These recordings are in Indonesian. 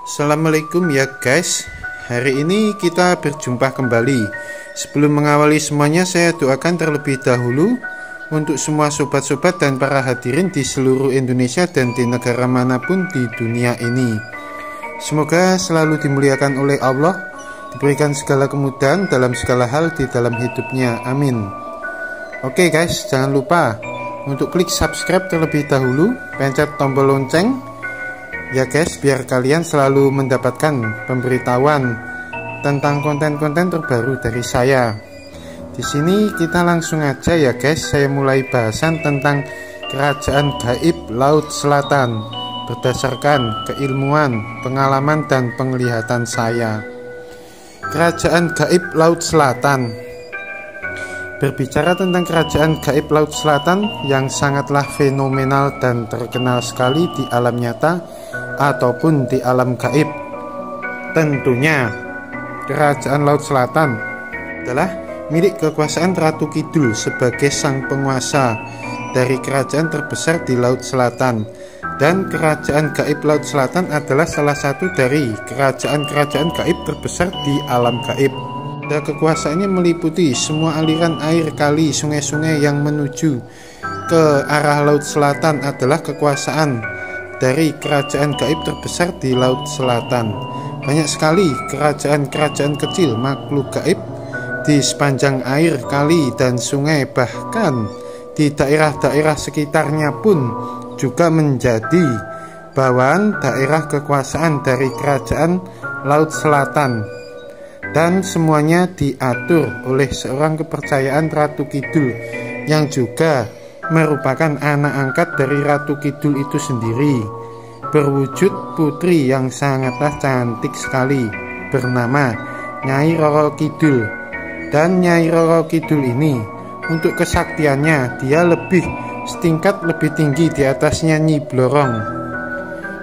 Assalamualaikum ya guys. Hari ini kita berjumpa kembali. Sebelum mengawali semuanya, saya doakan terlebih dahulu untuk semua sobat-sobat dan para hadirin di seluruh Indonesia dan di negara manapun di dunia ini. Semoga selalu dimuliakan oleh Allah, diberikan segala kemudahan dalam segala hal di dalam hidupnya. Amin. Oke guys, jangan lupa untuk klik subscribe terlebih dahulu, pencet tombol lonceng ya guys, biar kalian selalu mendapatkan pemberitahuan tentang konten-konten terbaru dari saya. Di sini kita langsung aja ya guys, saya mulai bahasan tentang kerajaan gaib Laut Selatan berdasarkan keilmuan, pengalaman dan penglihatan saya. Kerajaan gaib Laut Selatan. Berbicara tentang kerajaan gaib Laut Selatan yang sangatlah fenomenal dan terkenal sekali di alam nyata ataupun di alam gaib. Tentunya kerajaan Laut Selatan adalah milik kekuasaan Ratu Kidul sebagai sang penguasa dari kerajaan terbesar di Laut Selatan, dan kerajaan gaib Laut Selatan adalah salah satu dari kerajaan-kerajaan gaib terbesar di alam gaib. Dan kekuasaannya meliputi semua aliran air, kali, sungai-sungai yang menuju ke arah Laut Selatan adalah kekuasaan dari kerajaan gaib terbesar di Laut Selatan. Banyak sekali kerajaan-kerajaan kecil makhluk gaib di sepanjang air, kali, dan sungai, bahkan di daerah-daerah sekitarnya pun juga menjadi bawahan daerah kekuasaan dari kerajaan Laut Selatan, dan semuanya diatur oleh seorang kepercayaan Ratu Kidul yang juga merupakan anak angkat dari Ratu Kidul itu sendiri, berwujud putri yang sangatlah cantik sekali bernama Nyai Roro Kidul. Dan Nyai Roro Kidul ini untuk kesaktiannya dia setingkat lebih tinggi di atasnya Nyi Blorong.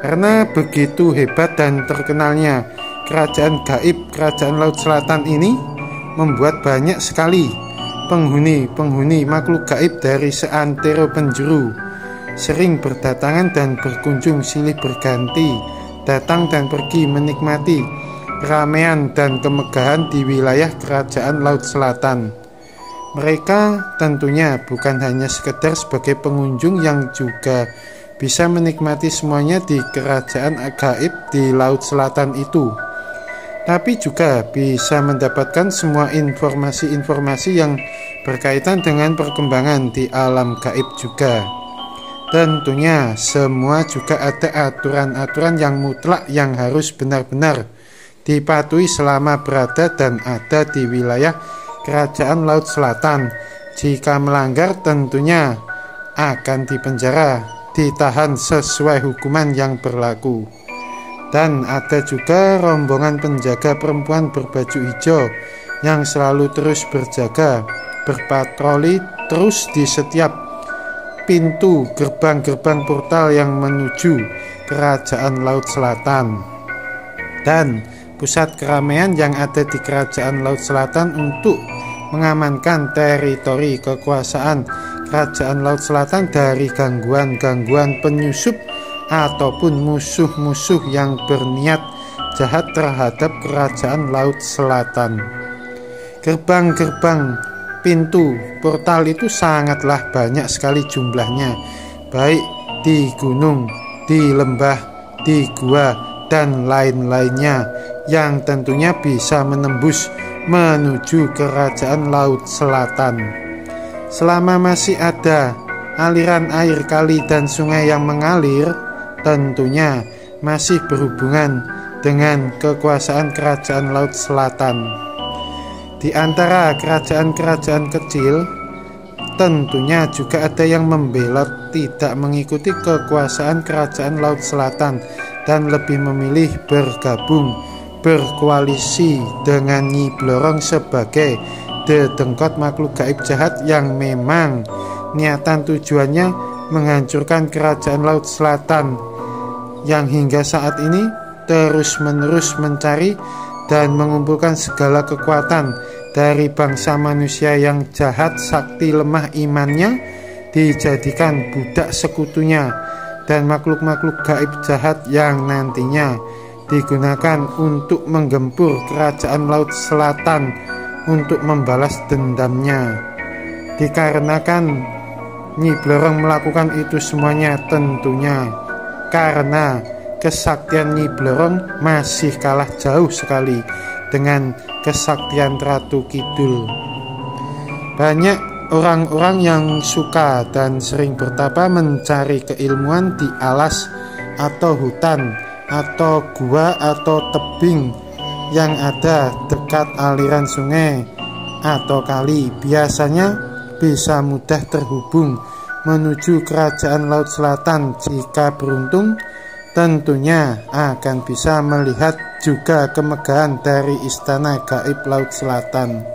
Karena begitu hebat dan terkenalnya kerajaan gaib kerajaan Laut Selatan ini, membuat banyak sekali penghuni makhluk gaib dari seantero penjuru sering berdatangan dan berkunjung silih berganti, datang dan pergi menikmati keramaian dan kemegahan di wilayah kerajaan Laut Selatan. Mereka tentunya bukan hanya sekedar sebagai pengunjung yang juga bisa menikmati semuanya di kerajaan gaib di Laut Selatan itu, tapi juga bisa mendapatkan semua informasi-informasi yang berkaitan dengan perkembangan di alam gaib juga. Tentunya semua juga ada aturan-aturan yang mutlak yang harus benar-benar dipatuhi selama berada dan ada di wilayah kerajaan Laut Selatan. Jika melanggar tentunya akan dipenjara, ditahan sesuai hukuman yang berlaku. Dan ada juga rombongan penjaga perempuan berbaju hijau yang selalu terus berjaga, berpatroli terus di setiap pintu gerbang-gerbang portal yang menuju kerajaan Laut Selatan. Dan pusat keramaian yang ada di kerajaan Laut Selatan untuk mengamankan teritori kekuasaan kerajaan Laut Selatan dari gangguan-gangguan penyusup ataupun musuh-musuh yang berniat jahat terhadap kerajaan Laut Selatan. Gerbang-gerbang pintu portal itu sangatlah banyak sekali jumlahnya, baik di gunung, di lembah, di gua, dan lain-lainnya yang tentunya bisa menembus menuju kerajaan Laut Selatan. Selama masih ada aliran air, kali, dan sungai yang mengalir, tentunya masih berhubungan dengan kekuasaan kerajaan Laut Selatan. Di antara kerajaan-kerajaan kecil, tentunya juga ada yang membelot tidak mengikuti kekuasaan kerajaan Laut Selatan dan lebih memilih berkoalisi dengan Nyi Blorong sebagai dedengkot makhluk gaib jahat yang memang niatan tujuannya menghancurkan kerajaan Laut Selatan, yang hingga saat ini terus-menerus mencari dan mengumpulkan segala kekuatan dari bangsa manusia yang jahat, sakti lemah imannya, dijadikan budak sekutunya, dan makhluk-makhluk gaib jahat yang nantinya digunakan untuk menggempur kerajaan Laut Selatan untuk membalas dendamnya. Dikarenakan Nyi Blorong melakukan itu semuanya tentunya karena kesaktian Nyi Blorong masih kalah jauh sekali dengan kesaktian Ratu Kidul. Banyak orang-orang yang suka dan sering bertapa mencari keilmuan di alas atau hutan atau gua atau tebing yang ada dekat aliran sungai atau kali. Biasanya bisa mudah terhubung menuju kerajaan Laut Selatan. Jika beruntung, tentunya akan bisa melihat juga kemegahan dari istana gaib Laut Selatan.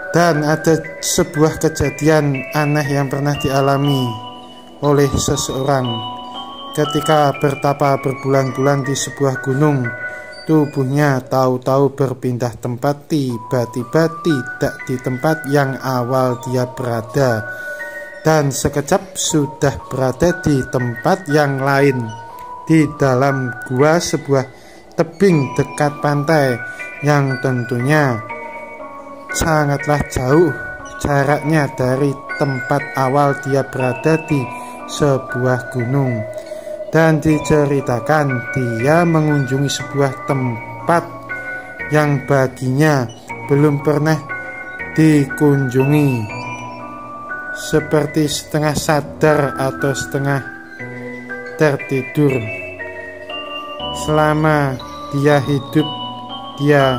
Dan ada sebuah kejadian aneh yang pernah dialami oleh seseorang ketika bertapa berbulan-bulan di sebuah gunung. Tubuhnya tahu-tahu berpindah tempat, tiba-tiba tidak di tempat yang awal dia berada, dan sekejap sudah berada di tempat yang lain, di dalam gua sebuah tebing dekat pantai yang tentunya sangatlah jauh jaraknya dari tempat awal dia berada di sebuah gunung. Dan diceritakan dia mengunjungi sebuah tempat yang baginya belum pernah dikunjungi, seperti setengah sadar atau setengah tertidur. Selama dia hidup, dia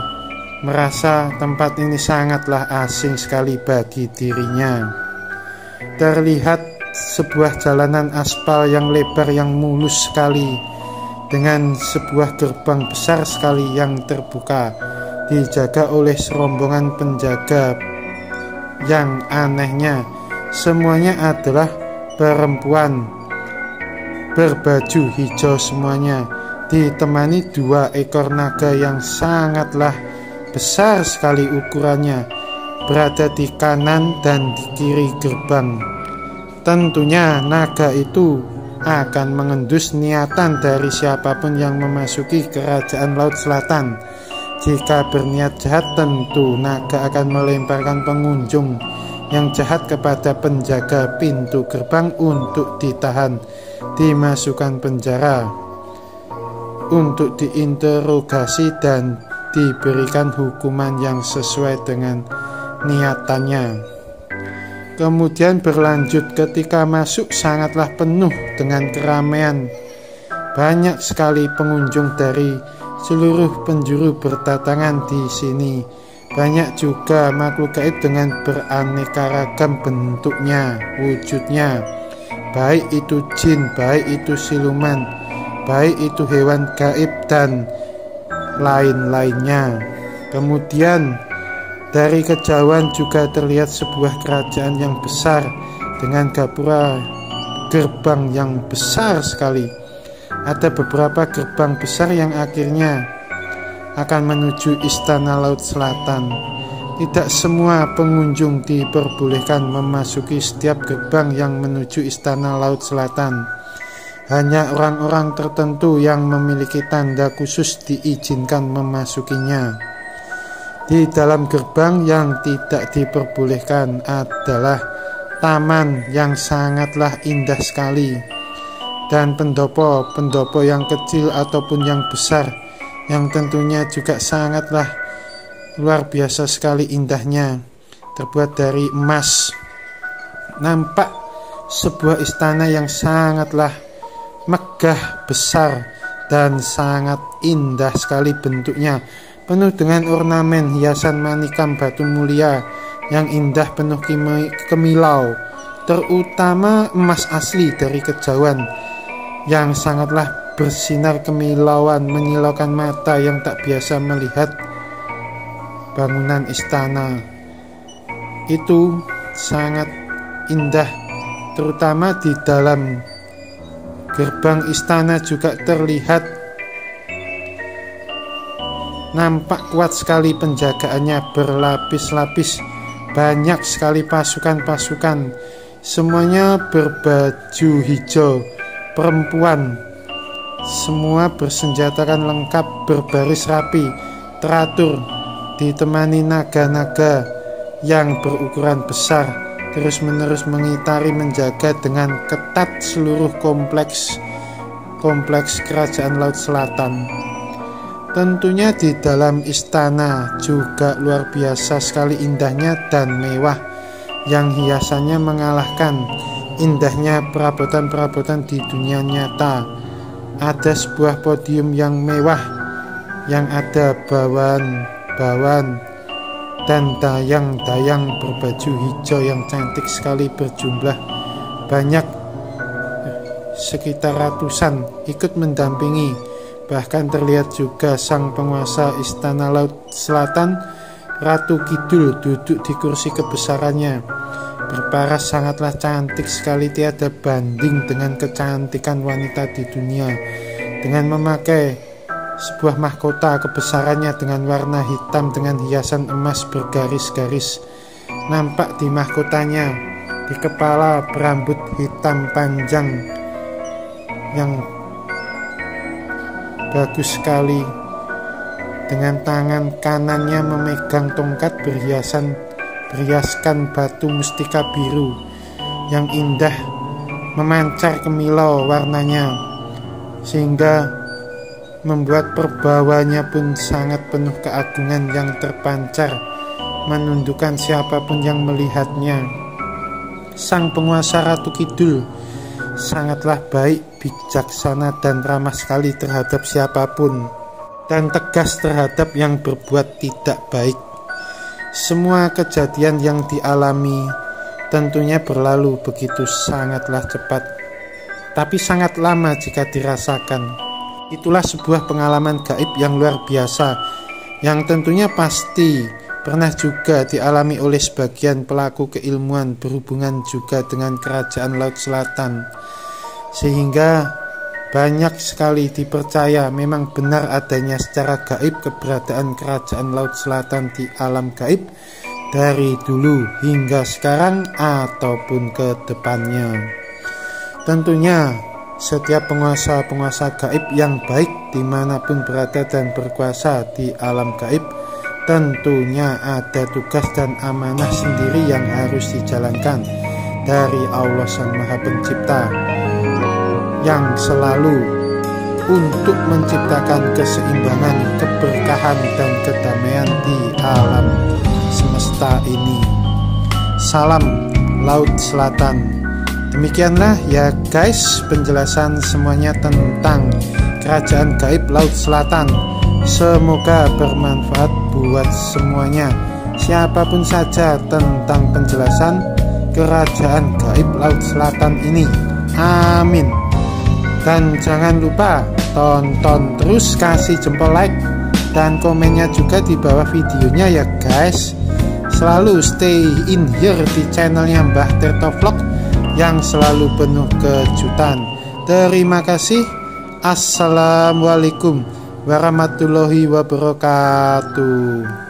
merasa tempat ini sangatlah asing sekali bagi dirinya. Terlihat sebuah jalanan aspal yang lebar yang mulus sekali, dengan sebuah gerbang besar sekali yang terbuka, dijaga oleh serombongan penjaga. Yang anehnya, semuanya adalah perempuan berbaju hijau semuanya, ditemani 2 ekor naga yang sangatlah besar sekali ukurannya, berada di kanan dan di kiri gerbang. Tentunya naga itu akan mengendus niatan dari siapapun yang memasuki kerajaan Laut Selatan. Jika berniat jahat, tentu naga akan melemparkan pengunjung yang jahat kepada penjaga pintu gerbang untuk ditahan, dimasukkan penjara, untuk diinterogasi dan diberikan hukuman yang sesuai dengan niatannya. Kemudian berlanjut, ketika masuk sangatlah penuh dengan keramaian. Banyak sekali pengunjung dari seluruh penjuru berdatangan di sini. Banyak juga makhluk gaib dengan beraneka ragam bentuknya, wujudnya. Baik itu jin, baik itu siluman, baik itu hewan gaib dan lain-lainnya. Kemudian dari kejauhan juga terlihat sebuah kerajaan yang besar dengan gapura gerbang yang besar sekali. Ada beberapa gerbang besar yang akhirnya akan menuju istana Laut Selatan. Tidak semua pengunjung diperbolehkan memasuki setiap gerbang yang menuju istana Laut Selatan. Hanya orang-orang tertentu yang memiliki tanda khusus diizinkan memasukinya. Di dalam gerbang yang tidak diperbolehkan adalah taman yang sangatlah indah sekali, dan pendopo yang kecil ataupun yang besar yang tentunya juga sangatlah luar biasa sekali indahnya, terbuat dari emas. Nampak sebuah istana yang sangatlah megah, besar, dan sangat indah sekali bentuknya, penuh dengan ornamen hiasan manikam batu mulia yang indah, penuh kemilau, terutama emas asli dari kejauhan yang sangatlah bersinar kemilauan, menyilaukan mata yang tak biasa melihat bangunan istana. Itu sangat indah, terutama di dalam gerbang istana juga terlihat nampak kuat sekali penjagaannya, berlapis-lapis, banyak sekali Semua bersenjatakan lengkap, berbaris rapi, teratur, ditemani naga-naga yang berukuran besar, terus-menerus mengitari menjaga dengan ketat seluruh kompleks kerajaan Laut Selatan. Tentunya di dalam istana juga luar biasa sekali indahnya dan mewah, yang hiasannya mengalahkan indahnya perabotan-perabotan di dunia nyata. Ada sebuah podium yang mewah, yang ada bawan-bawan dan dayang-dayang berbaju hijau yang cantik sekali, berjumlah banyak, sekitar ratusan, ikut mendampingi. Bahkan terlihat juga sang penguasa istana Laut Selatan, Ratu Kidul, duduk di kursi kebesarannya, berparas sangatlah cantik sekali, tiada banding dengan kecantikan wanita di dunia, dengan memakai sebuah mahkota kebesarannya dengan warna hitam dengan hiasan emas bergaris-garis. Nampak di mahkotanya, di kepala berambut hitam panjang yang bagus sekali. Dengan tangan kanannya memegang tongkat berhiaskan batu mustika biru yang indah, memancar kemilau warnanya, sehingga membuat perbawanya pun sangat penuh keagungan yang terpancar, menundukkan siapapun yang melihatnya. Sang penguasa Ratu Kidul sangatlah baik, bijaksana, dan ramah sekali terhadap siapapun, dan tegas terhadap yang berbuat tidak baik. Semua kejadian yang dialami tentunya berlalu begitu sangatlah cepat, tapi sangat lama jika dirasakan. Itulah sebuah pengalaman gaib yang luar biasa, yang tentunya pasti pernah juga dialami oleh sebagian pelaku keilmuan berhubungan juga dengan kerajaan Laut Selatan, sehingga banyak sekali dipercaya memang benar adanya secara gaib keberadaan kerajaan Laut Selatan di alam gaib dari dulu hingga sekarang ataupun ke depannya. Tentunya setiap penguasa-penguasa gaib yang baik dimanapun berada dan berkuasa di alam gaib, tentunya ada tugas dan amanah sendiri yang harus dijalankan dari Allah Sang Maha Pencipta, yang selalu untuk menciptakan keseimbangan, keberkahan, dan kedamaian di alam semesta ini. Salam Laut Selatan. Demikianlah ya guys, penjelasan semuanya tentang kerajaan gaib Laut Selatan. Semoga bermanfaat buat semuanya, siapapun saja, tentang penjelasan kerajaan gaib Laut Selatan ini. Amin. Dan jangan lupa tonton terus, kasih jempol like dan komennya juga di bawah videonya ya guys. Selalu stay in here di channelnya Mbah Tirto Vlog yang selalu penuh kejutan. Terima kasih. Assalamualaikum warahmatullahi wabarakatuh.